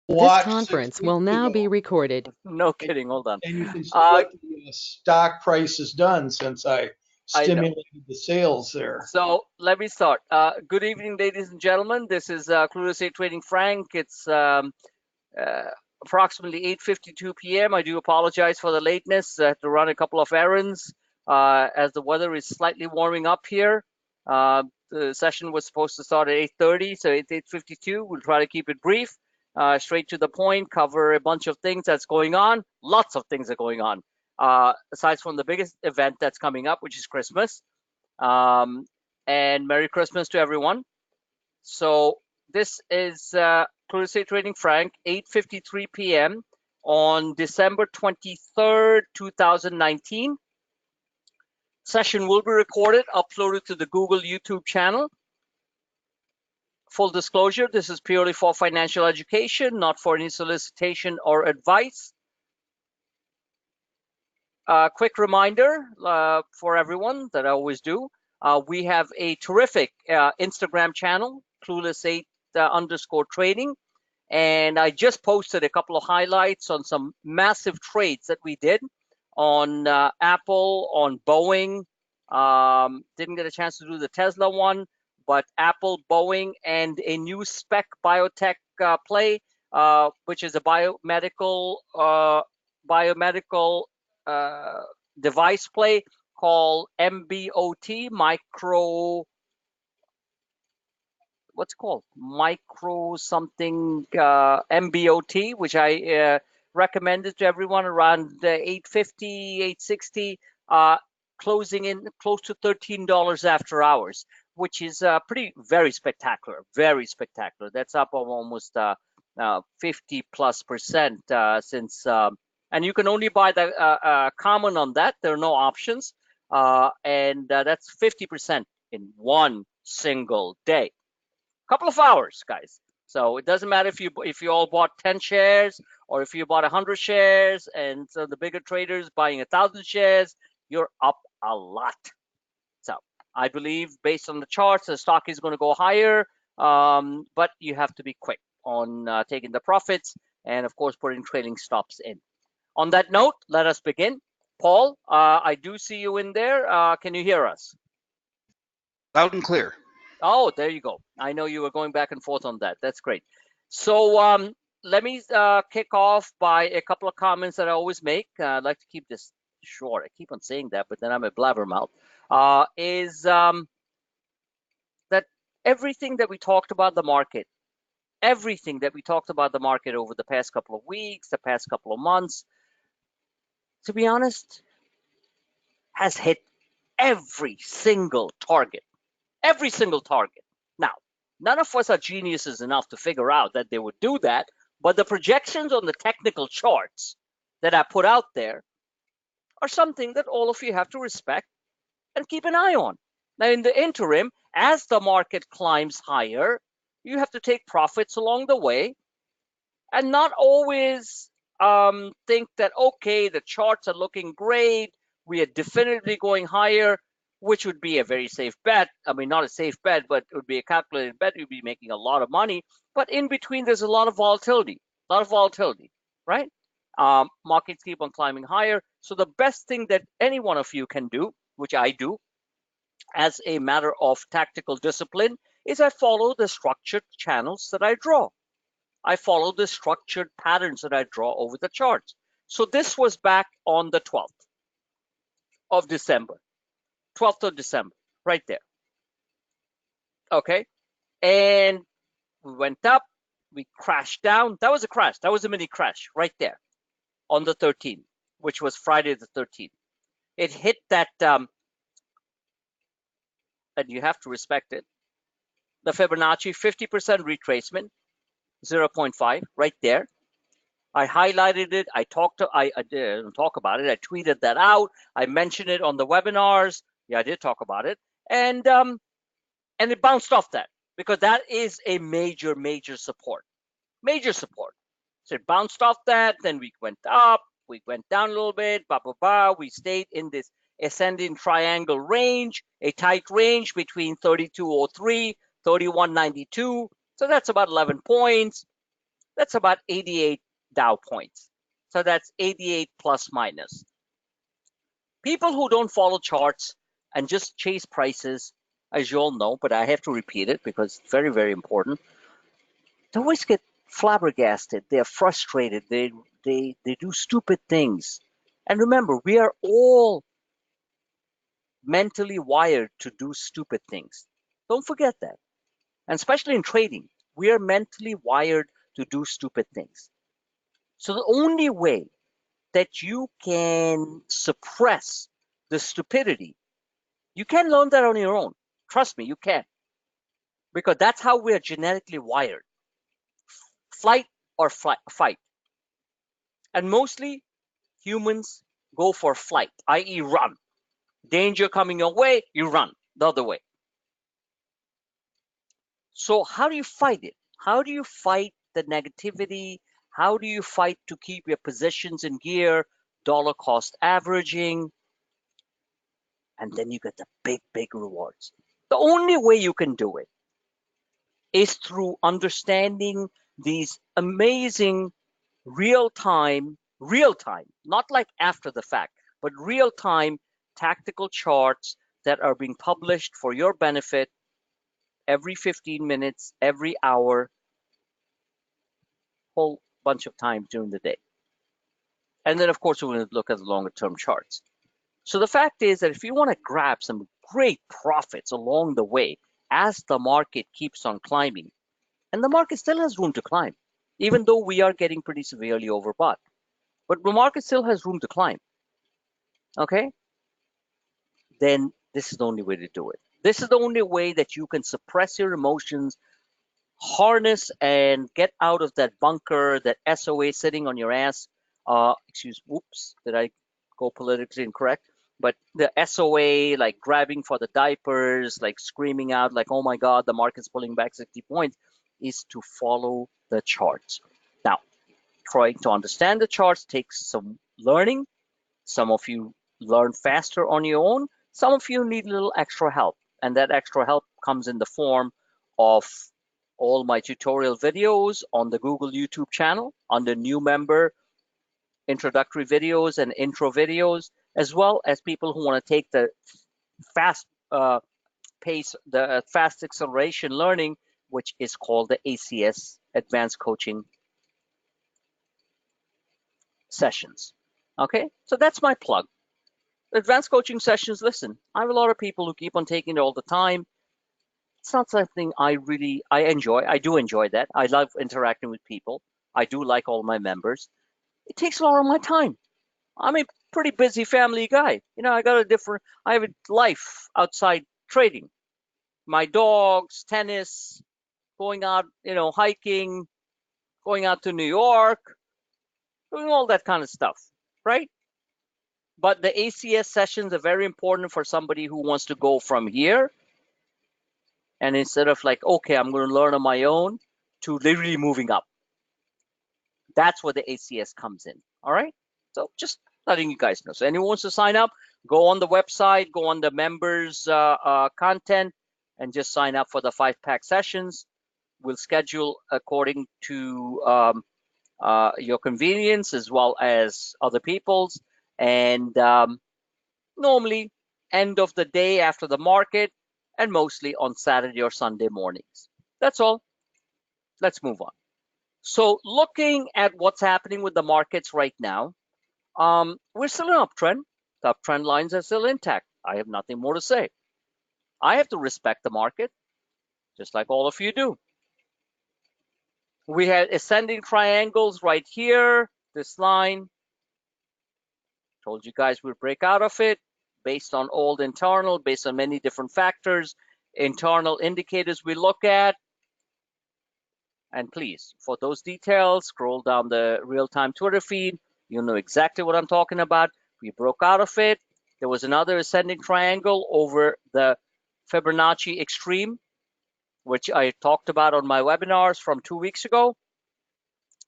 This watch 6 conference will weeks now be ago, recorded. No and, kidding. Hold on. and you can see Uh, what the stock price has done since I I know. stimulated the sales there. So let me start. Good evening, ladies and gentlemen. This is Clueless Aid Trading Frank. It's uh, approximately 8:52 p.m. I do apologize for the lateness. I had to run a couple of errands as the weather is slightly warming up here. The session was supposed to start at 8:30, so it's 8:52. We'll try to keep it brief, straight to the point, cover a bunch of things that's going on. Lots of things are going on. Aside from the biggest event that's coming up, which is Christmas. Um, and Merry Christmas to everyone. So this is Clueless Aid Trading Frank, 8:53 p.m. on December 23rd, 2019. Session will be recorded, uploaded to the Google YouTube channel. Full disclosure, this is purely for financial education, not for any solicitation or advice. Quick reminder for everyone that I always do. We have a terrific Instagram channel, Clueless8_trading. And I just posted a couple of highlights on some massive trades that we did on Apple, on Boeing. Didn't get a chance to do the Tesla one, but Apple, Boeing, and a new spec biotech play, which is a biomedical device play called MBOT, what's it called? Micro something MBOT, which I recommended to everyone around 850, 860, closing in close to $13 after hours, which is very spectacular, very spectacular. That's up of almost 50+% since, and you can only buy the common on that. There are no options, and that's 50% in one single day. Couple of hours, guys. So it doesn't matter if you all bought 10 shares or if you bought 100 shares, and so the bigger traders buying 1,000 shares, you're up a lot. So I believe based on the charts, the stock is going to go higher, but you have to be quick on taking the profits and of course putting trailing stops in. On that note, let us begin. Paul, I do see you in there. Can you hear us? Loud and clear. Oh, there you go. I know you were going back and forth on that. That's great. So let me kick off by a couple of comments that I always make. I'd like to keep this short. I keep on saying that, but then I'm a blabbermouth. That everything that we talked about the market, everything that we talked about the market over the past couple of weeks, the past couple of months, to be honest, has hit every single target. Every single target. Now, none of us are geniuses enough to figure out that they would do that, but the projections on the technical charts that I put out there are something that all of you have to respect and keep an eye on. Now, in the interim, as the market climbs higher, you have to take profits along the way and not always think that, okay, the charts are looking great, we are definitively going higher, which would be a very safe bet. I mean, not a safe bet, but it would be a calculated bet. You'd be making a lot of money. But in between, there's a lot of volatility, right? Markets keep on climbing higher. So the best thing that any one of you can do, which I do as a matter of tactical discipline, is I follow the structured channels that I draw. I follow the structured patterns that I draw over the charts. So this was back on the 12th of December. 12th of December, right there. Okay. And we went up, we crashed down. That was a crash. That was a mini crash right there on the 13th, which was Friday the 13th. It hit that, and you have to respect it, the Fibonacci 50% retracement, 0.5, right there. I highlighted it. I didn't talk about it. I tweeted that out. I mentioned it on the webinars. Yeah, I did talk about it. And it bounced off that because that is a major, major support. Major support. So it bounced off that. Then we went up. We went down a little bit. We stayed in this ascending triangle range, a tight range between 3203, 3192. So that's about 11 points. That's about 88 Dow points. So that's 88 plus minus. People who don't follow charts and just chase prices, as you all know, but I have to repeat it because it's very, very important, they always get flabbergasted. They're frustrated. They do stupid things. And remember, we are all mentally wired to do stupid things. Don't forget that. And especially in trading, we are mentally wired to do stupid things. So the only way that you can suppress the stupidity, you can learn that on your own. Trust me, you can. Because that's how we are genetically wired. Flight or fight. And mostly humans go for flight, i.e. run. Danger coming your way, you run the other way. So how do you fight it? How do you fight the negativity? How do you fight to keep your positions in gear, dollar cost averaging? And then you get the big, big rewards. The only way you can do it is through understanding these amazing real-time, not like after the fact, but real-time tactical charts that are being published for your benefit every 15 minutes, every hour, whole bunch of times during the day. And then, of course, we're going to look at the longer-term charts. So the fact is that if you want to grab some great profits along the way as the market keeps on climbing, and the market still has room to climb, even though we are getting pretty severely overbought, but the market still has room to climb, okay? Then this is the only way to do it. This is the only way that you can suppress your emotions, harness and get out of that bunker, that SOA sitting on your ass. Oops, did I go politically incorrect? But the SOA, like grabbing for the diapers, like screaming out, like, oh my God, the market's pulling back 60 points, is to follow the charts. Now, trying to understand the charts takes some learning. Some of you learn faster on your own. Some of you need a little extra help. And that extra help comes in the form of all my tutorial videos on the Google YouTube channel under new member, introductory videos and intro videos, as well as people who want to take the fast pace, the fast acceleration learning, which is called the ACS, Advanced Coaching Sessions. Okay, so that's my plug. Advanced coaching sessions, listen, I have a lot of people who keep on taking it all the time. It's not something I enjoy. I do enjoy that. I love interacting with people. I do like all my members. It takes a lot of my time. I'm a pretty busy family guy. You know, I have a life outside trading. My dogs, tennis, going out, hiking, going out to New York, doing all that kind of stuff, right? But the ACS sessions are very important for somebody who wants to go from here, and instead of like, okay, I'm going to learn on my own, to literally moving up. That's where the ACS comes in. All right. So just letting you guys know. So anyone wants to sign up, go on the website, go on the members content, and just sign up for the 5-pack sessions. We'll schedule according to your convenience as well as other people's. And normally end of the day after the market, and mostly on Saturday or Sunday mornings. That's all. Let's move on. So looking at what's happening with the markets right now, we're still in an uptrend. The uptrend lines are still intact. I have nothing more to say. I have to respect the market, just like all of you do. We had ascending triangles right here, this line. Told you guys we'd break out of it based on old internal, based on many different factors, internal indicators we look at. And please, for those details, scroll down the real-time Twitter feed. You'll know exactly what I'm talking about. We broke out of it. There was another ascending triangle over the Fibonacci extreme, which I talked about on my webinars from 2 weeks ago,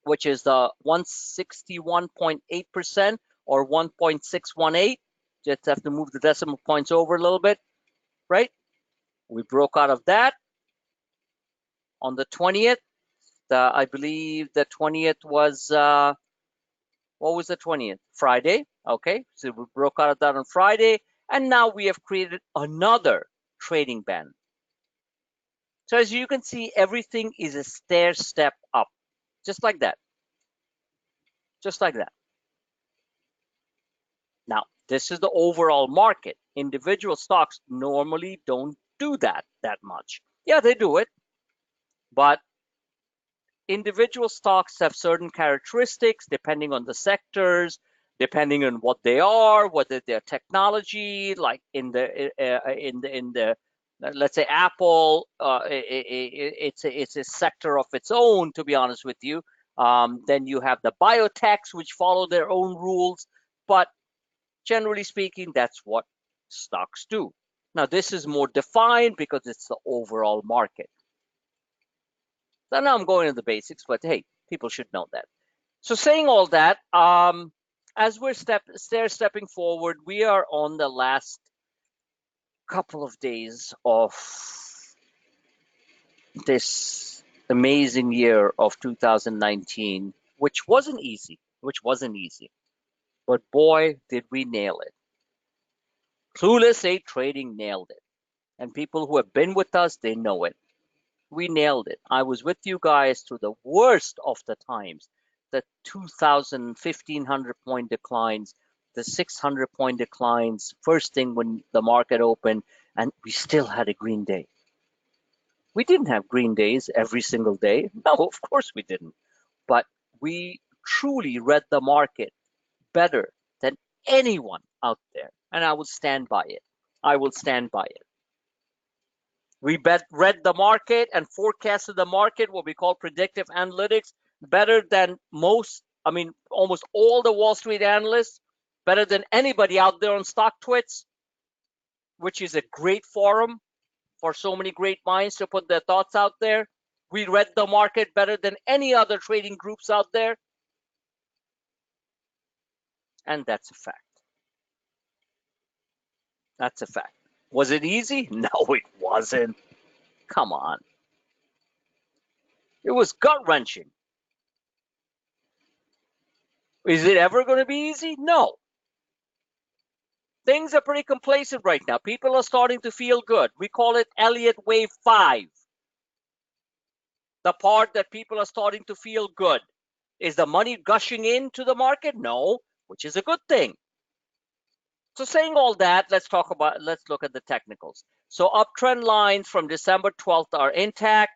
which is the 161.8% or 1.618. Just have to move the decimal points over a little bit, right? We broke out of that on the 20th. I believe the 20th was, what was the 20th? Friday. Okay, so we broke out of that on Friday, and now we have created another trading band. So as you can see, everything is a stair step up, just like that. Just like that. Now, this is the overall market. Individual stocks normally don't do that much. Yeah, they do it, but individual stocks have certain characteristics depending on the sectors, depending on what they are, whether they're technology, like in the let's say Apple, it's a sector of its own, to be honest with you. Then you have the biotechs, which follow their own rules, but generally speaking, that's what stocks do. Now, this is more defined because it's the overall market. So now I'm going into the basics, but hey, people should know that. So saying all that, as we're stepping forward, we are on the last couple of days of this amazing year of 2019, which wasn't easy, but boy, did we nail it. Clueless 8 Trading nailed it. And people who have been with us, they know it. We nailed it. I was with you guys through the worst of the times, the 2,000, 1,500 point declines, the 600 point declines, first thing when the market opened, and we still had a green day. We didn't have green days every single day. No, of course we didn't. But we truly read the market better than anyone out there. And I will stand by it. I will stand by it. We read the market and forecasted the market, what we call predictive analytics, better than almost all the Wall Street analysts, better than anybody out there on StockTwits, which is a great forum for so many great minds to put their thoughts out there. We read the market better than any other trading groups out there. And that's a fact. That's a fact. Was it easy? No, it wasn't. Come on. It was gut-wrenching. Is it ever going to be easy? No. Things are pretty complacent right now. People are starting to feel good. We call it Elliott Wave 5. The part that people are starting to feel good. Is the money gushing into the market? No, which is a good thing. So saying all that, let's look at the technicals. So uptrend lines from December 12th are intact.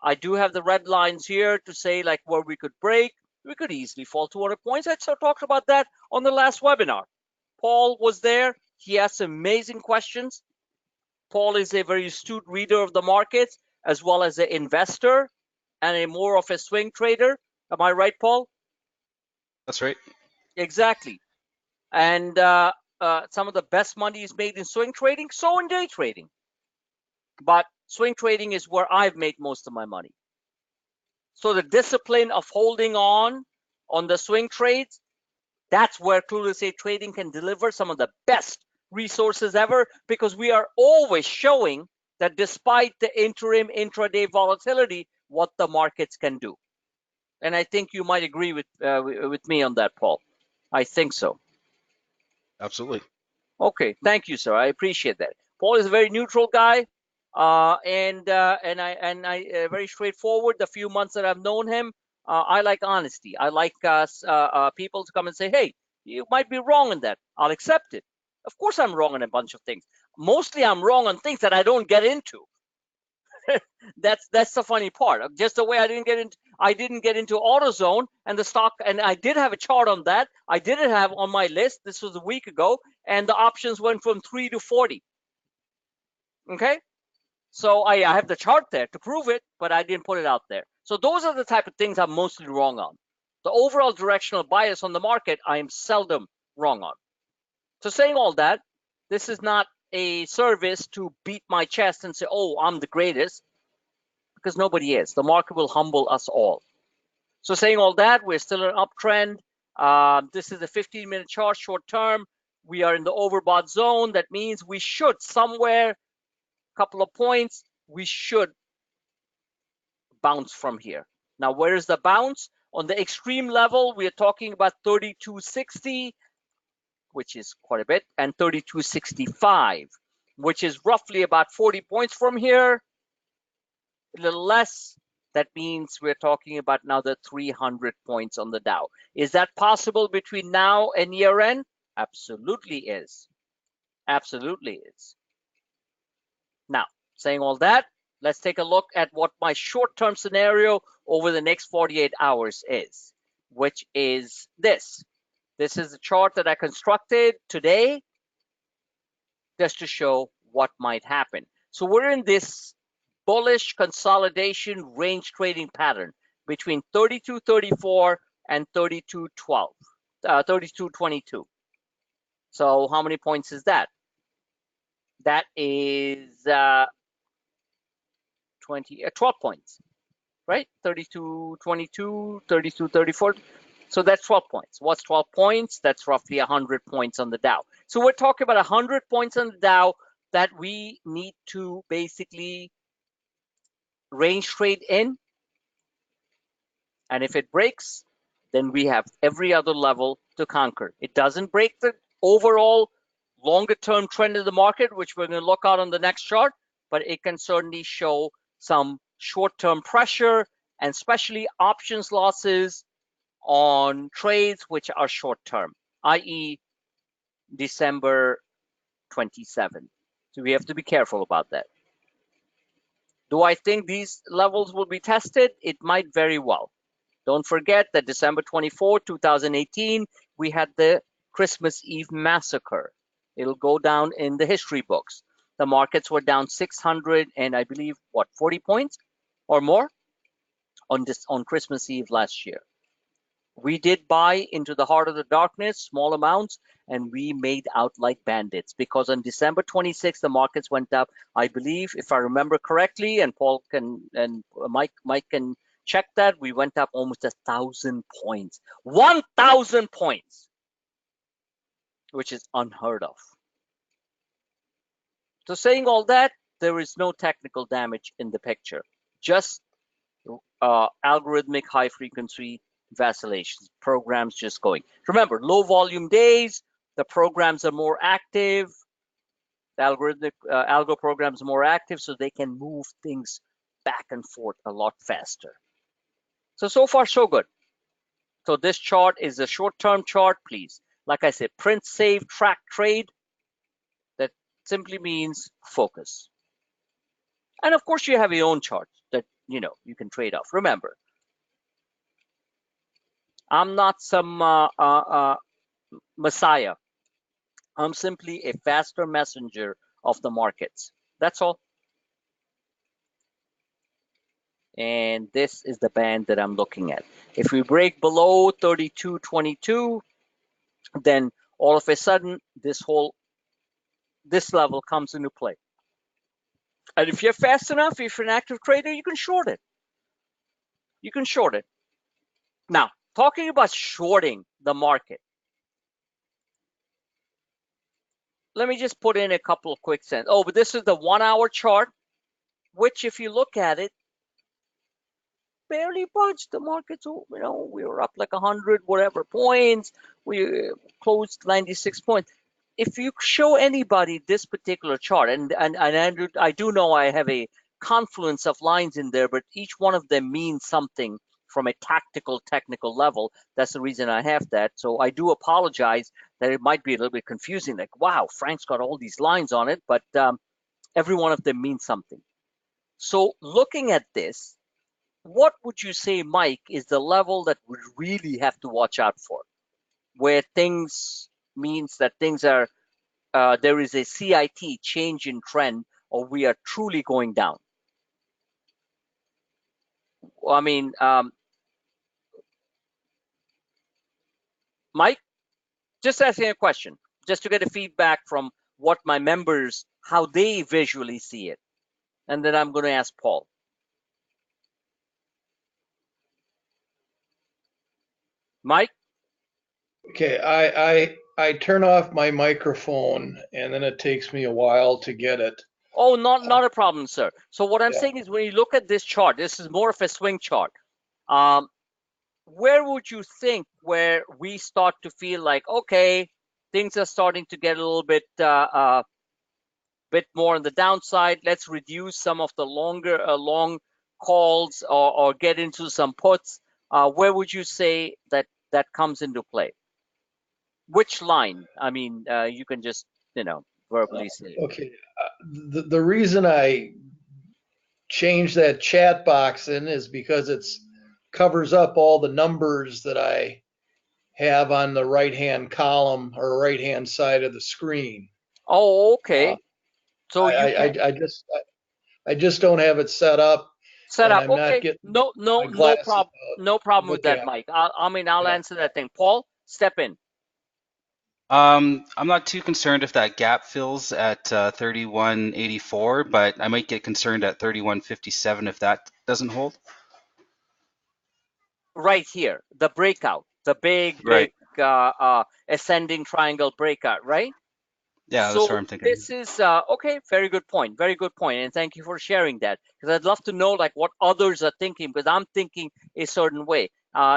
I do have the red lines here to say like where we could break. We could easily fall 200 points. I talked about that on the last webinar. Paul was there. He asked amazing questions. Paul is a very astute reader of the markets as well as an investor and a more of a swing trader. Am I right, Paul? That's right. Exactly. And some of the best money is made in swing trading, so in day trading. But swing trading is where I've made most of my money. So the discipline of holding on the swing trades, that's where Clueless 8 Trading can deliver some of the best resources ever, because we are always showing that despite the interim intraday volatility, what the markets can do. And I think you might agree with me on that, Paul. I think so. Absolutely. Okay, thank you, sir. I appreciate that. Paul is a very neutral guy, and very straightforward. The few months that I've known him, I like honesty. I like people to come and say, "Hey, you might be wrong in that." I'll accept it. Of course, I'm wrong on a bunch of things. Mostly, I'm wrong on things that I don't get into. That's the funny part. Just the way I didn't get into AutoZone and the stock, and I did have a chart on that. I didn't have on my list. This was a week ago, and the options went from 3 to 40. Okay, so I have the chart there to prove it, but I didn't put it out there. So those are the type of things I'm mostly wrong on. The overall directional bias on the market, I am seldom wrong on. So saying all that, this is not a service to beat my chest and say, "Oh, I'm the greatest," because nobody is. The market will humble us all. So saying all that, we're still in an uptrend. This is a 15-minute chart, short term. We are in the overbought zone. That means we should somewhere, a couple of points, we should bounce from here. Now, where is the bounce? On the extreme level, we are talking about 3260, which is quite a bit, and 3265, which is roughly about 40 points from here, a little less. That means we're talking about now the 300 points on the Dow. Is that possible between now and year end? Absolutely is. Absolutely is. Now, saying all that, let's take a look at what my short-term scenario over the next 48 hours is, which is this. This is the chart that I constructed today just to show what might happen. So we're in this bullish consolidation range trading pattern between 32.34 and 32.12, 32.22. So how many points is that? That is 12 points, right? 32.22, 32.34. So that's 12 points. What's 12 points? That's roughly 100 points on the Dow. So we're talking about 100 points on the Dow that we need to basically range trade in. And if it breaks, then we have every other level to conquer. It doesn't break the overall longer term trend of the market, which we're going to look at on the next chart, but it can certainly show some short-term pressure and especially options losses on trades which are short-term, i.e. December 27. So we have to be careful about that. Do I think these levels will be tested? It might very well. Don't forget that December 24, 2018, we had the Christmas Eve massacre. It'll go down in the history books. The markets were down 600 and I believe, 40 points or more on Christmas Eve last year. We did buy into the heart of the darkness, small amounts, and we made out like bandits because on December 26th, the markets went up, I believe, if I remember correctly, and Paul can, and Mike can check that, we went up almost 1,000 points. 1,000 points, which is unheard of. So saying all that, there is no technical damage in the picture, just algorithmic high frequency vacillations, programs just going. Remember, low volume days, the programs are more active, the algorithmic algo programs are more active, so they can move things back and forth a lot faster. So far, so good. So this chart is a short-term chart, please. Like I said, print, save, track, trade. That simply means focus. And of course, you have your own chart that you can trade off. Remember, I'm not some messiah. I'm simply a faster messenger of the markets. That's all. And this is the band that I'm looking at. If we break below 32.22, then all of a sudden this level comes into play. And if you're fast enough, if you're an active trader, you can short it. You can short it. Now, talking about shorting the market, let me just put in a couple of quick cents. Oh, but this is the 1 hour chart, which if you look at it, barely budged. The markets, we were up like 100 whatever points. We closed 96 points. If you show anybody this particular chart, and I do know I have a confluence of lines in there, but each one of them means something from a tactical, technical level. That's the reason I have that. So I do apologize that it might be a little bit confusing. Like, wow, Frank's got all these lines on it, but every one of them means something. So looking at this, what would you say, Mike, is the level that we really have to watch out for, where things means that things are, there is a CIT, change in trend, or we are truly going down? I mean, Mike, just asking a question, just to get a feedback from what my members, how they visually see it. And then I'm going to ask Paul. Mike? Okay, I turn off my microphone and then it takes me a while to get it. Oh, not a problem, sir. So what I'm saying is when you look at this chart, this is more of a swing chart. Where would you think where we start to feel like, okay, things are starting to get a little bit more on the downside? Let's reduce some of the long calls or get into some puts. Where would you say that comes into play? Which line? I mean, you can just, verbally say it. Okay. The reason I changed that chat box in is because it's covers up all the numbers that I have on the right-hand column or right-hand side of the screen. Oh, Uh, okay. So you I, can I, I just I just don't have it set up, set and up. I'm not Okay. getting No, my no, no glasses problem. out No to problem with look that, at. Mike. I'll Yeah. answer that thing. Paul, step in. I'm not too concerned if that gap fills at 31.84, but I might get concerned at 31.57 if that doesn't hold. Right here, the breakout, the big, Right. ascending triangle breakout, right? Yeah, that's what So I'm thinking. this is okay. Very good point. Very good point, and thank you for sharing that. Because I'd love to know like what others are thinking. Because I'm thinking a certain way.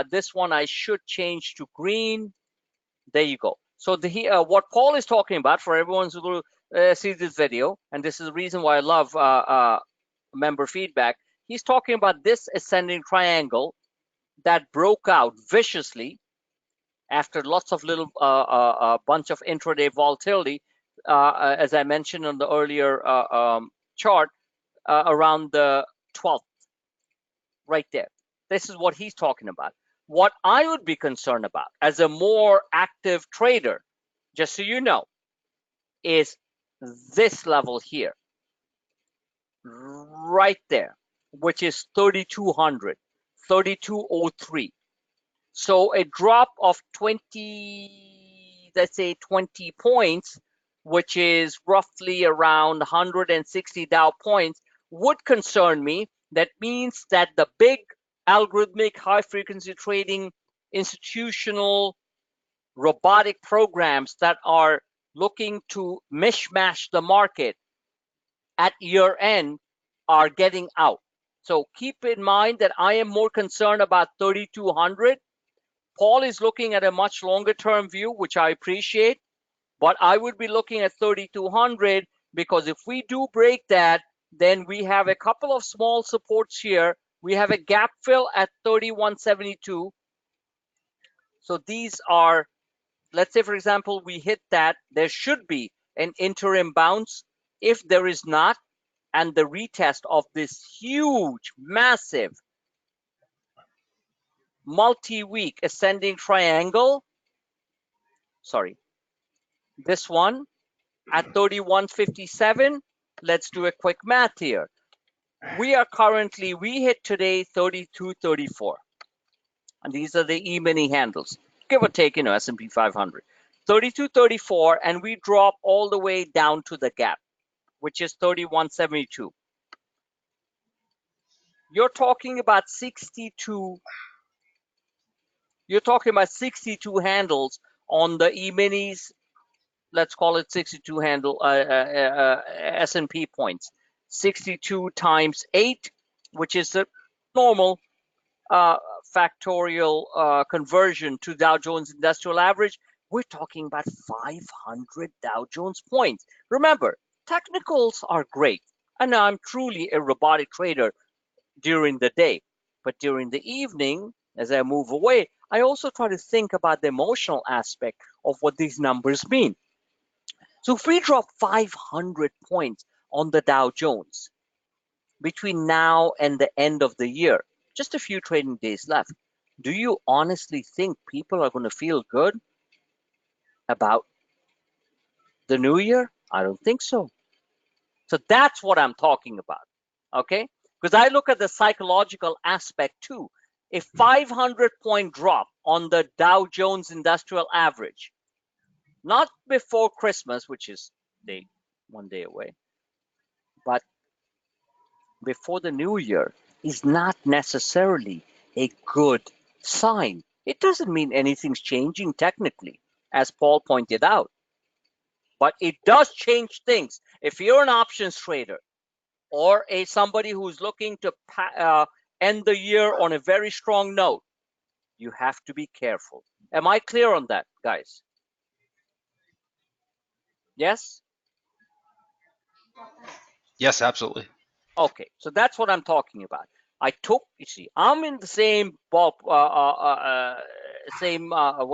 This one I should change to green. There you go. So what Paul is talking about for everyone who will see this video, and this is the reason why I love member feedback. He's talking about this ascending triangle that broke out viciously after lots of little bunch of intraday volatility, as I mentioned on the earlier chart, around the 12th, right there. This is what he's talking about. What I would be concerned about as a more active trader, just so you know, is this level here, right there, which is 3,200, 3,203. So a drop of 20, let's say 20 points, which is roughly around 160 Dow points, would concern me. That means that the big algorithmic high frequency trading institutional robotic programs that are looking to mishmash the market at year end are getting out. So keep in mind that I am more concerned about 3,200. Paul is looking at a much longer term view, which I appreciate, but I would be looking at 3,200 because if we do break that, then we have a couple of small supports here. We have a gap fill at 3,172. So these are, let's say, for example, we hit that, there should be an interim bounce. If there is not, and the retest of this huge, massive, multi-week ascending triangle, sorry, this one at 31.57, let's do a quick math here. We hit today 32.34. And these are the E-mini handles, give or take, S&P 500. 32.34, and we drop all the way down to the gap, which is 31.72. You're talking about 62 handles on the E-minis. Let's call it 62 handle S&P points. 62 times 8, which is the normal factorial conversion to Dow Jones Industrial Average. We're talking about 500 Dow Jones points. Remember, technicals are great, and I'm truly a robotic trader during the day. But during the evening, as I move away, I also try to think about the emotional aspect of what these numbers mean. So if we drop 500 points on the Dow Jones between now and the end of the year, just a few trading days left, do you honestly think people are going to feel good about the new year? I don't think so. So that's what I'm talking about, okay? Because I look at the psychological aspect too. A 500-point drop on the Dow Jones Industrial Average, not before Christmas, which is one day away, but before the new year, is not necessarily a good sign. It doesn't mean anything's changing technically, as Paul pointed out, but it does change things. If you're an options trader or somebody who's looking to end the year on a very strong note, you have to be careful. Am I clear on that, guys? Yes? Yes, absolutely. Okay, so that's what I'm talking about. You see, I'm in the same what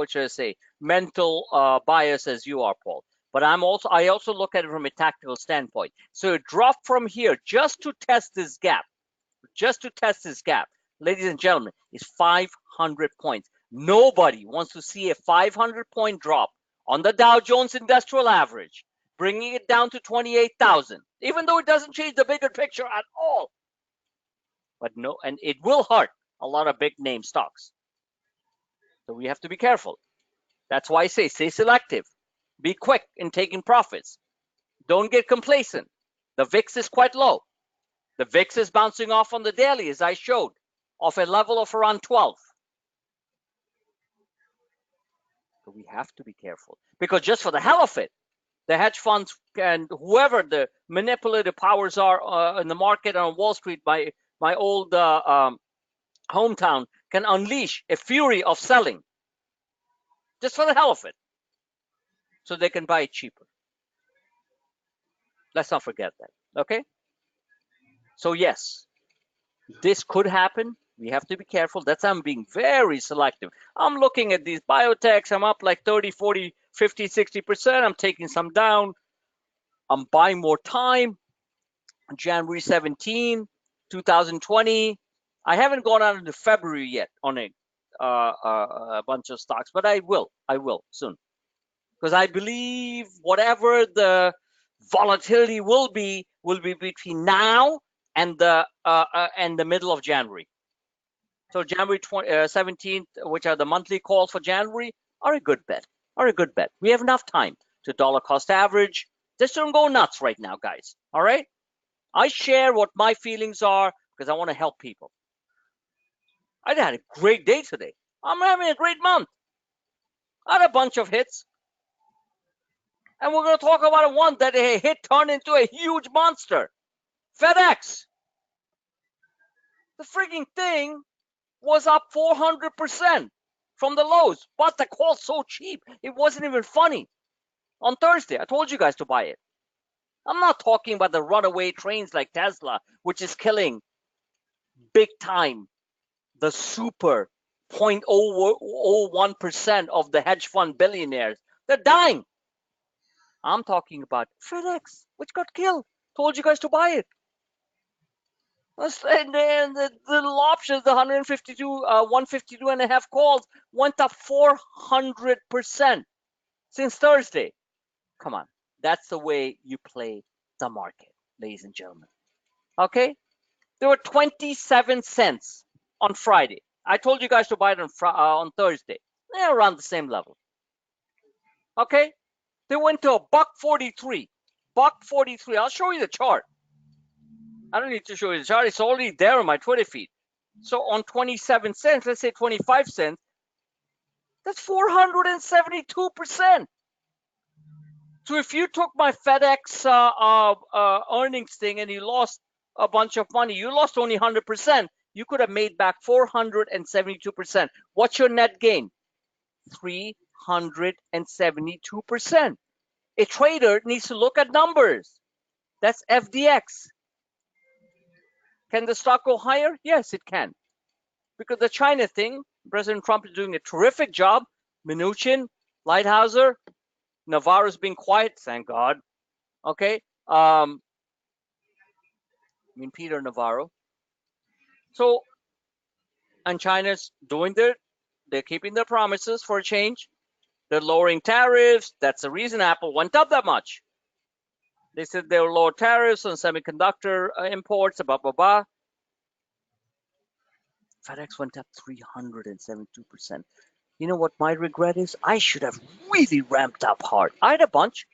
should I say, mental bias as you are, Paul. But I also look at it from a tactical standpoint. So it dropped from here just to test this gap. Ladies and gentlemen, is 500 points. Nobody wants to see a 500-point drop on the Dow Jones Industrial Average, bringing it down to 28,000, even though it doesn't change the bigger picture at all. But no, and it will hurt a lot of big name stocks. So we have to be careful. That's why I say stay selective. Be quick in taking profits. Don't get complacent. The VIX is quite low. The VIX is bouncing off on the daily, as I showed, off a level of around 12. So we have to be careful, because just for the hell of it, the hedge funds and whoever the manipulative powers are in the market and on Wall Street, my old hometown, can unleash a fury of selling just for the hell of it, so they can buy it cheaper. Let's not forget that, okay? So yes, this could happen. We have to be careful. That's why I'm being very selective. I'm looking at these biotechs. I'm up like 30, 40, 50, 60%. I'm taking some down. I'm buying more time. January 17, 2020. I haven't gone out into February yet on a bunch of stocks, but I will soon, because I believe whatever the volatility will be between now and the middle of January. So January 17th, which are the monthly calls for January, are a good bet. We have enough time to dollar cost average. Just don't go nuts right now, guys. All right? I share what my feelings are because I want to help people. I had a great day today. I'm having a great month. I had a bunch of hits. And we're going to talk about one that a hit turned into a huge monster. FedEx. The freaking thing was up 400% from the lows, but the call's so cheap, it wasn't even funny. On Thursday, I told you guys to buy it. I'm not talking about the runaway trains like Tesla, which is killing big time the super 0.001% of the hedge fund billionaires. They're dying. I'm talking about FedEx, which got killed. Told you guys to buy it. And then the little options, the 152 and a half calls went up 400% since Thursday. Come on, that's the way you play the market, ladies and gentlemen. Okay, there were 27 cents on Friday. I told you guys to buy it on Thursday. They're around the same level. Okay, they went to $1.43. $1.43. I'll show you the chart. I don't need to show you the chart. It's already there on my Twitter feed. So on 27 cents, let's say 25 cents, that's 472%. So if you took my FedEx earnings thing and you lost a bunch of money, you lost only 100%. You could have made back 472%. What's your net gain? 372%. A trader needs to look at numbers. That's FDX. Can the stock go higher? Yes, it can. Because the China thing, President Trump is doing a terrific job. Mnuchin, Lighthizer, Navarro's being quiet, thank God. Okay. Peter Navarro. So, and China's doing they're keeping their promises for a change. They're lowering tariffs. That's the reason Apple went up that much. They said they will lower tariffs on semiconductor imports, blah, blah, blah. FedEx went up 372%. You know what my regret is? I should have really ramped up hard. I had a bunch,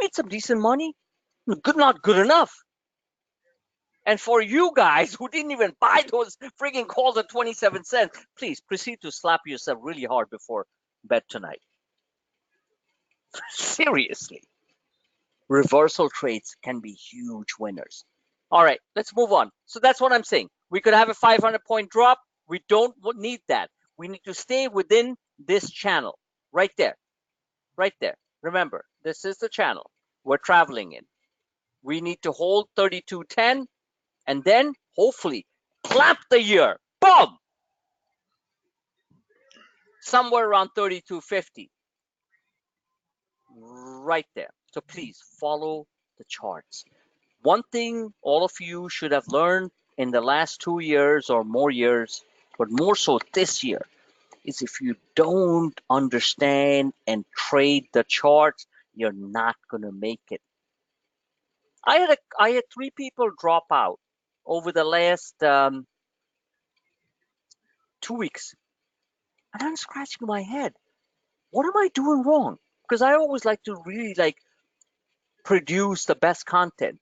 made some decent money. Not good enough. And for you guys who didn't even buy those frigging calls at 27 cents, please proceed to slap yourself really hard before bed tonight. Seriously. Reversal trades can be huge winners. All right, let's move on. So that's what I'm saying. We could have a 500-point drop. We don't need that. We need to stay within this channel right there, right there. Remember, this is the channel we're traveling in. We need to hold 32.10 and then hopefully clap the year. Boom! Somewhere around 32.50. Right there. So please follow the charts. One thing all of you should have learned in the last 2 years or more years, but more so this year, is if you don't understand and trade the charts, you're not gonna make it. I had 3 people drop out over the last 2 weeks, and I'm scratching my head. What am I doing wrong? Because I always like to really produce the best content.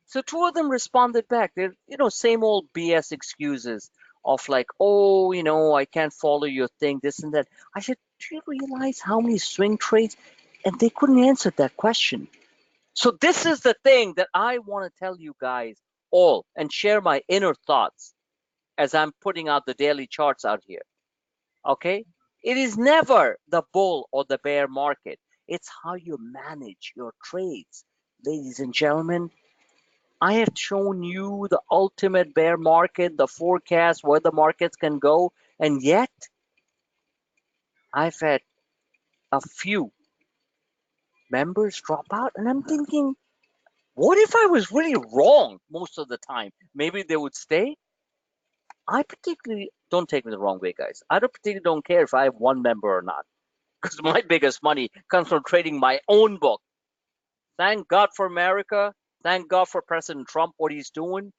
So 2 of them responded back. They're, same old BS excuses of like, oh, I can't follow your thing, this and that. I said, do you realize how many swing trades? And they couldn't answer that question. So this is the thing that I want to tell you guys all and share my inner thoughts as I'm putting out the daily charts out here. Okay? It is never the bull or the bear market. It's how you manage your trades. Ladies and gentlemen, I have shown you the ultimate bear market, the forecast, where the markets can go, and yet I've had a few members drop out, and I'm thinking, what if I was really wrong most of the time? Maybe they would stay. I particularly, don't take me the wrong way, guys. I don't care if I have 1 member or not, because my biggest money comes from trading my own book. Thank God for America. Thank God for President Trump, what he's doing.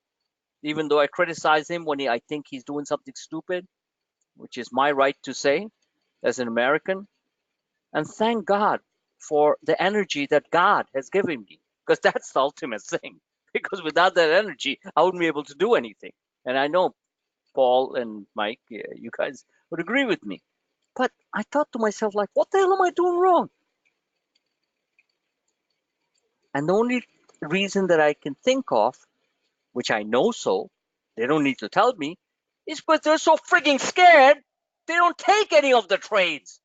Even though I criticize him when I think he's doing something stupid, which is my right to say as an American. And thank God for the energy that God has given me, because that's the ultimate thing. Because without that energy, I wouldn't be able to do anything. And I know Paul and Mike, you guys would agree with me. But I thought to myself, like, what the hell am I doing wrong? And the only reason that I can think of, which I know so, they don't need to tell me, is because they're so frigging scared, they don't take any of the trades.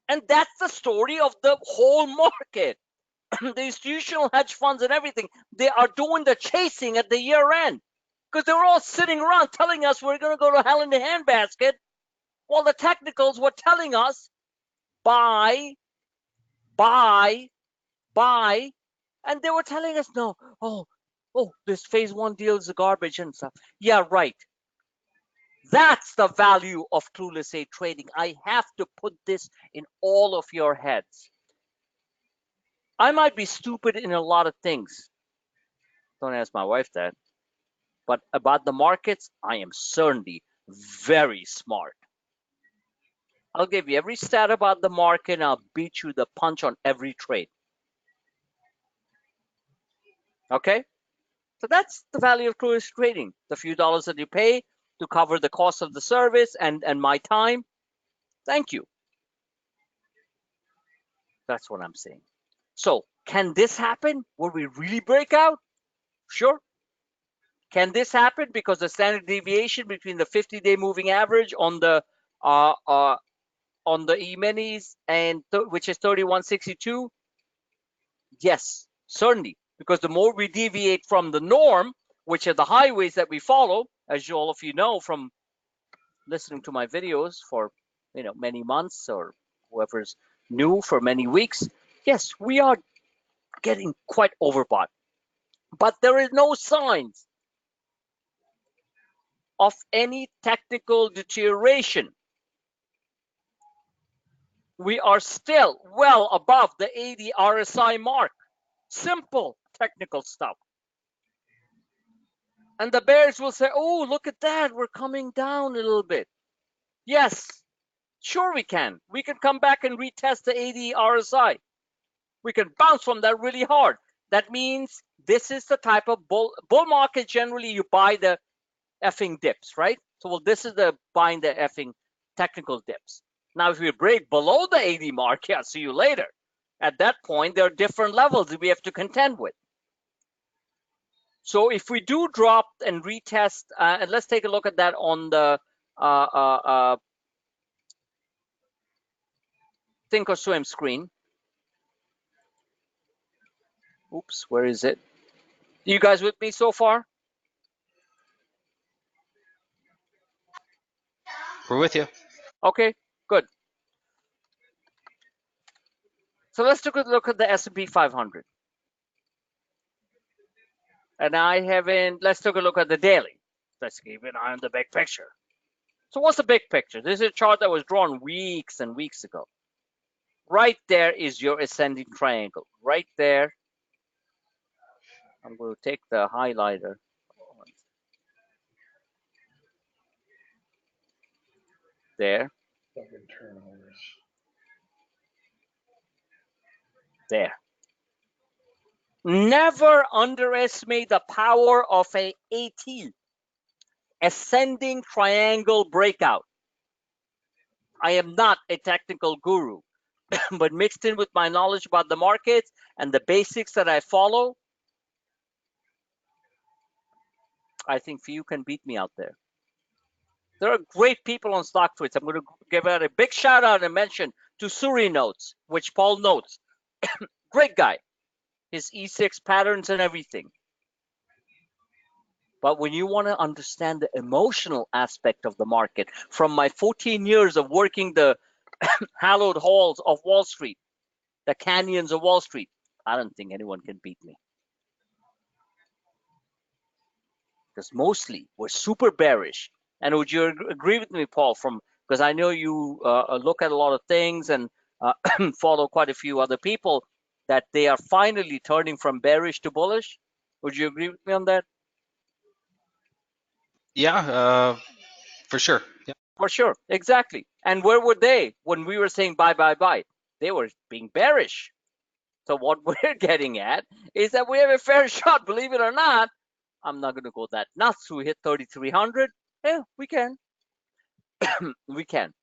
And that's the story of the whole market. The institutional hedge funds and everything, they are doing the chasing at the year end because they were all sitting around telling us we're going to go to hell in the handbasket, while the technicals were telling us buy, buy, buy, and they were telling us no, oh, this phase 1 deal is garbage and stuff. Yeah, right. That's the value of Clueless Aid trading. I have to put this in all of your heads. I might be stupid in a lot of things. Don't ask my wife that. But about the markets, I am certainly very smart. I'll give you every stat about the market and I'll beat you the punch on every trade. Okay? So that's the value of Clueless trading. The few dollars that you pay to cover the cost of the service and my time. Thank you. That's what I'm saying. So can this happen? Will we really break out? Sure. Can this happen because the standard deviation between the 50-day moving average on the E-minis and which is 3162? Yes, certainly. Because the more we deviate from the norm, which are the highways that we follow, as all of you know from listening to my videos for many months, or whoever's new for many weeks, yes, we are getting quite overbought. But there is no signs of any technical deterioration. We are still well above the 80 RSI mark. Simple technical stuff. And the bears will say, oh, look at that, we're coming down a little bit. Yes, sure we can. We can come back and retest the 80 RSI. We can bounce from that really hard. That means this is the type of bull market. Generally, you buy the effing dips, right? So, well, this is the buying the effing technical dips. Now, if we break below the 80 mark, yeah, see you later. At that point, there are different levels that we have to contend with. So if we do drop and retest, and let's take a look at that on the Thinkorswim screen. Oops, where is it? You guys with me so far? We're with you. Okay, good. So let's take a look at the S&P 500. And let's take a look at the daily. Let's keep an eye on the big picture. So what's the big picture? This is a chart that was drawn weeks and weeks ago. Right there is your ascending triangle. Right there. I'm going to take the highlighter. There. There. Never underestimate the power of a AT, ascending triangle breakout. I am not a technical guru, but mixed in with my knowledge about the markets and the basics that I follow, I think few can beat me out there. There are great people on StockTwits. I'm going to give out a big shout out and mention to Suri Notes, which Paul notes. Great guy. His E6 patterns and everything. But when you want to understand the emotional aspect of the market, from my 14 years of working the hallowed halls of Wall Street, the canyons of Wall Street, I don't think anyone can beat me. Because mostly we're super bearish. And would you agree with me, Paul? Because I know you look at a lot of things and follow quite a few other people, that they are finally turning from bearish to bullish. Would you agree with me on that? Yeah, for sure. Yeah. For sure, exactly. And where were they when we were saying buy, buy, buy? They were being bearish. So what we're getting at is that we have a fair shot, believe it or not. I'm not going to go that nuts to hit 3,300. Yeah, we can. We can.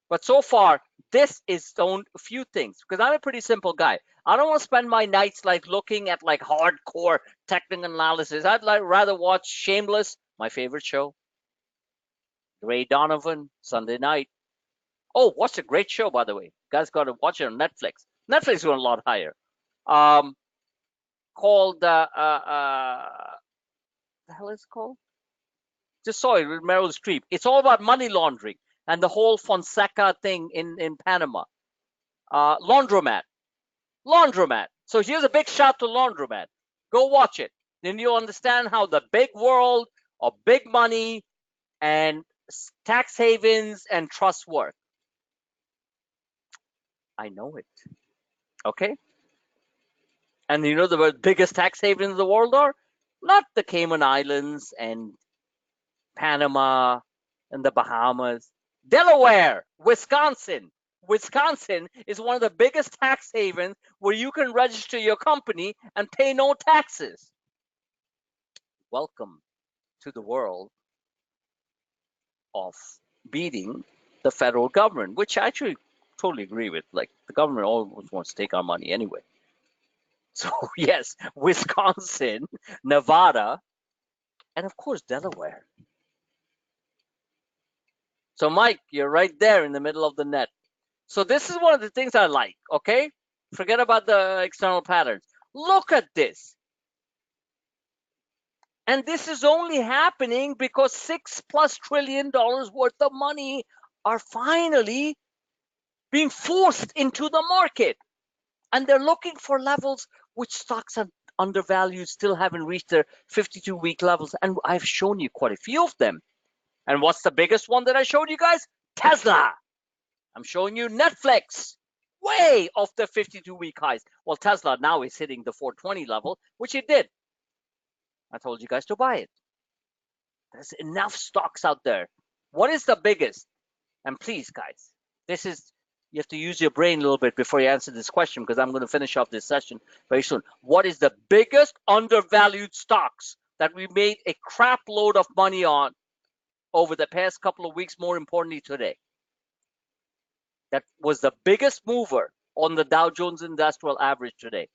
But so far, this is on a few things, because I'm a pretty simple guy. I don't want to spend my nights like looking at like hardcore technical analysis. I'd rather watch Shameless, my favorite show. Ray Donovan, Sunday night. Oh, what's a great show, by the way. You guys got to watch it on Netflix. Netflix is going a lot higher. Called, the hell is it called? Just saw it with Meryl Streep. It's all about money laundering and the whole Fonseca thing in Panama. Laundromat. So here's a big shout to Laundromat. Go watch it. Then you'll understand how the big world of big money and tax havens and trusts work. I know it. Okay? And you know the biggest tax havens in the world are? Not the Cayman Islands and Panama and the Bahamas. Delaware, Wisconsin. Wisconsin is one of the biggest tax havens where you can register your company and pay no taxes. Welcome to the world of beating the federal government, which I actually totally agree with. Like, the government always wants to take our money anyway. So yes, Wisconsin, Nevada, and of course Delaware. So Mike, you're right there in the middle of the net. So this is one of the things I like, okay? Forget about the external patterns. Look at this. And this is only happening because $6+ trillion worth of money are finally being forced into the market. And they're looking for levels which stocks are undervalued, still haven't reached their 52-week levels. And I've shown you quite a few of them. And what's the biggest one that I showed you guys? Tesla. I'm showing you Netflix, way off the 52-week highs. Well, Tesla now is hitting the 420 level, which it did. I told you guys to buy it. There's enough stocks out there. What is the biggest? And please, guys, you have to use your brain a little bit before you answer this question, because I'm going to finish off this session very soon. What is the biggest undervalued stocks that we made a crap load of money on over the past couple of weeks, more importantly today? That was the biggest mover on the Dow Jones Industrial Average today.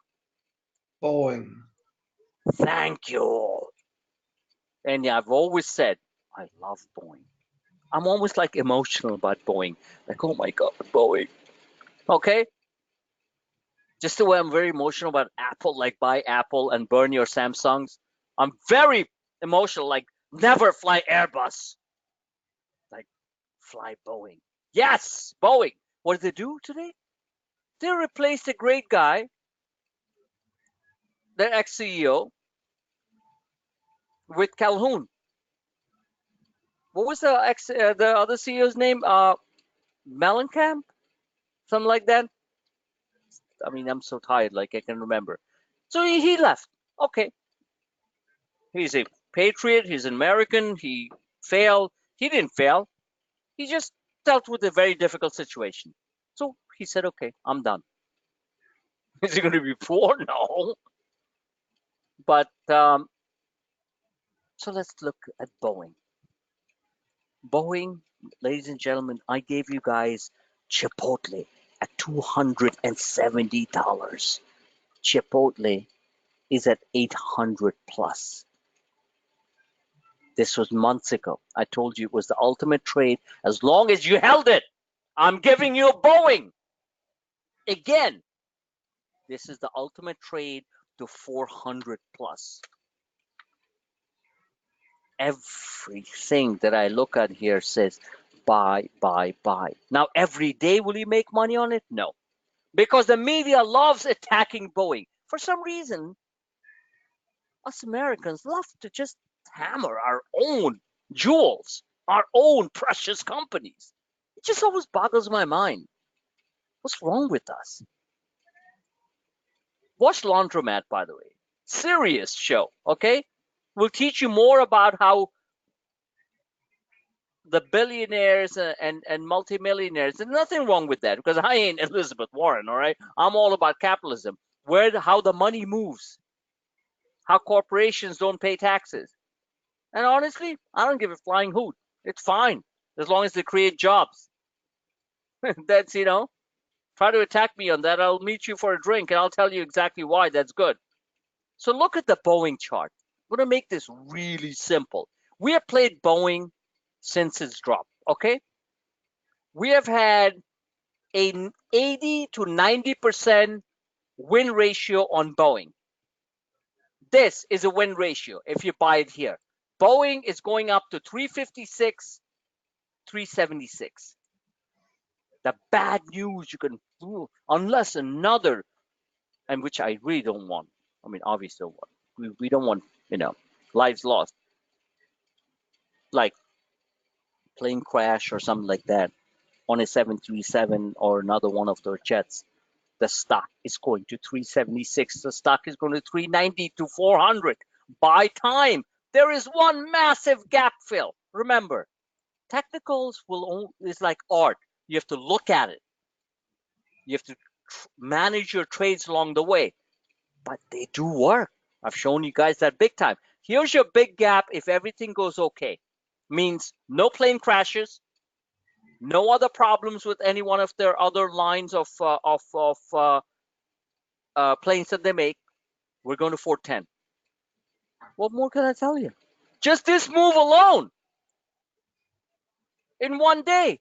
Boeing. Thank you. And I've always said, I love Boeing. I'm almost like emotional about Boeing. Like, oh my God, Boeing. Okay? Just the way I'm very emotional about Apple, like buy Apple and burn your Samsungs. I'm very emotional, like never fly Airbus, like fly Boeing. Yes, Boeing. What did they do today? They replaced a great guy, their ex-CEO, with Calhoun. What was the other CEO's name? Mellencamp, something like that. I mean, I'm so tired, like I can remember. So he left. Okay, he's a patriot. He's an American. He failed. He didn't fail. He just dealt with a very difficult situation. So he said, okay, I'm done. Is he going to be poor? No. But so let's look at Boeing. Boeing, ladies and gentlemen, I gave you guys Chipotle at $270. Chipotle is at 800 plus. This was months ago. I told you it was the ultimate trade as long as you held it. I'm giving you a Boeing. Again, this is the ultimate trade to 400 plus. Everything that I look at here says buy, buy, buy. Now, every day will you make money on it? No, because the media loves attacking Boeing. For some reason, us Americans love to just hammer our own jewels, our own precious companies. It just always boggles my mind. What's wrong with us? Watch Laundromat, by the way. Serious show, okay? We'll teach you more about how the billionaires and multimillionaires, there's nothing wrong with that because I ain't Elizabeth Warren, all right? I'm all about capitalism, how the money moves, how corporations don't pay taxes. And honestly, I don't give a flying hoot. It's fine as long as they create jobs. That's, try to attack me on that. I'll meet you for a drink and I'll tell you exactly why that's good. So look at the Boeing chart. I'm going to make this really simple. We have played Boeing since its drop, okay? We have had an 80 to 90% win ratio on Boeing. This is a win ratio if you buy it here. Boeing is going up to 356, 376. The bad news you can, unless another, and which I really don't want. I mean, obviously, we don't want, lives lost, like plane crash or something like that on a 737 or another one of their jets. The stock is going to 376. The stock is going to 390 to 400. Buy time. There is one massive gap fill. Remember, technicals is like art. You have to look at it. You have to manage your trades along the way. But they do work. I've shown you guys that big time. Here's your big gap if everything goes okay. Means no plane crashes, no other problems with any one of their other lines of planes that they make. We're going to 410. What more can I tell you? Just this move alone, in one day,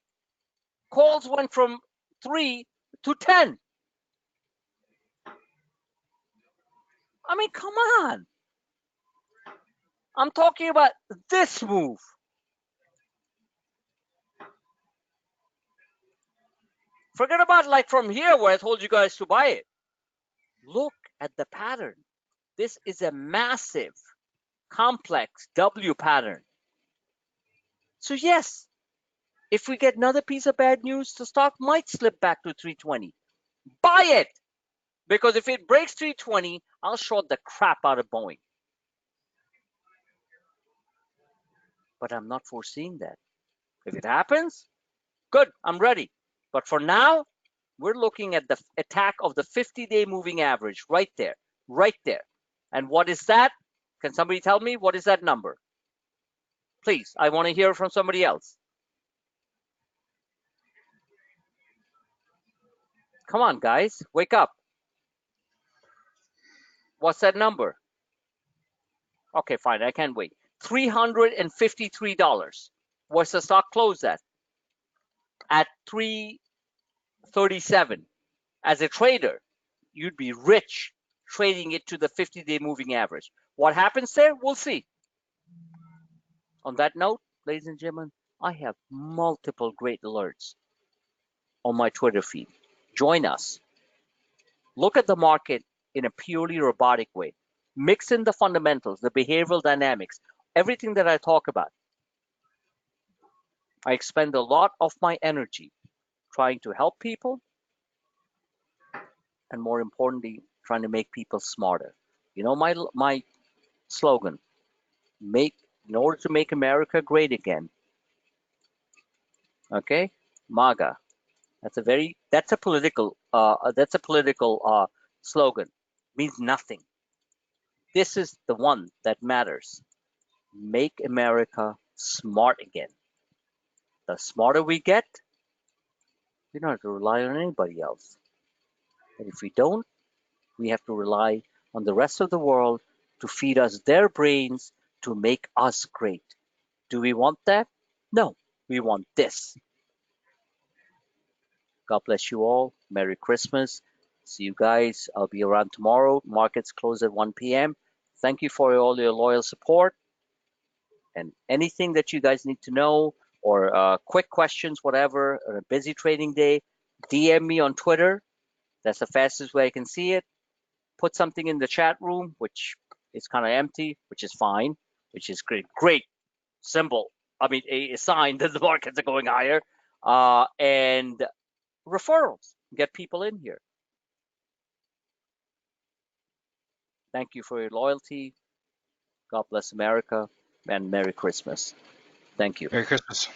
calls went from 3 to 10. I mean, come on. I'm talking about this move. Forget about like from here where I told you guys to buy it. Look at the pattern. This is a massive, complex W pattern. So yes, if we get another piece of bad news, the stock might slip back to 320. Buy it! Because if it breaks 320, I'll short the crap out of Boeing. But I'm not foreseeing that. If it happens, good, I'm ready. But for now, we're looking at the attack of the 50-day moving average right there, right there. And what is that? Can somebody tell me what is that number? Please, I want to hear from somebody else. Come on, guys, wake up. What's that number? Okay, fine, I can't wait. $353. What's the stock close at? At 337. As a trader, you'd be rich trading it to the 50-day moving average. What happens there? We'll see. On that note, ladies and gentlemen, I have multiple great alerts on my Twitter feed. Join us. Look at the market in a purely robotic way. Mix in the fundamentals, the behavioral dynamics, everything that I talk about. I expend a lot of my energy trying to help people, and more importantly, trying to make people smarter. You know my slogan, in order to make America great again. Okay? MAGA. That's a political slogan. Means nothing. This is the one that matters. Make America smart again. The smarter we get, we don't have to rely on anybody else. And if we don't, we have to rely on the rest of the world to feed us their brains to make us great. Do we want that? No, we want this. God bless you all. Merry Christmas. See you guys. I'll be around tomorrow. Markets close at 1 p.m. Thank you for all your loyal support. And anything that you guys need to know or quick questions, whatever, or a busy trading day, DM me on Twitter. That's the fastest way I can see it. Put something in the chat room, which is kind of empty, which is fine, which is great. Great symbol. I mean, a sign that the markets are going higher. And referrals. Get people in here. Thank you for your loyalty. God bless America, and Merry Christmas. Thank you. Merry Christmas.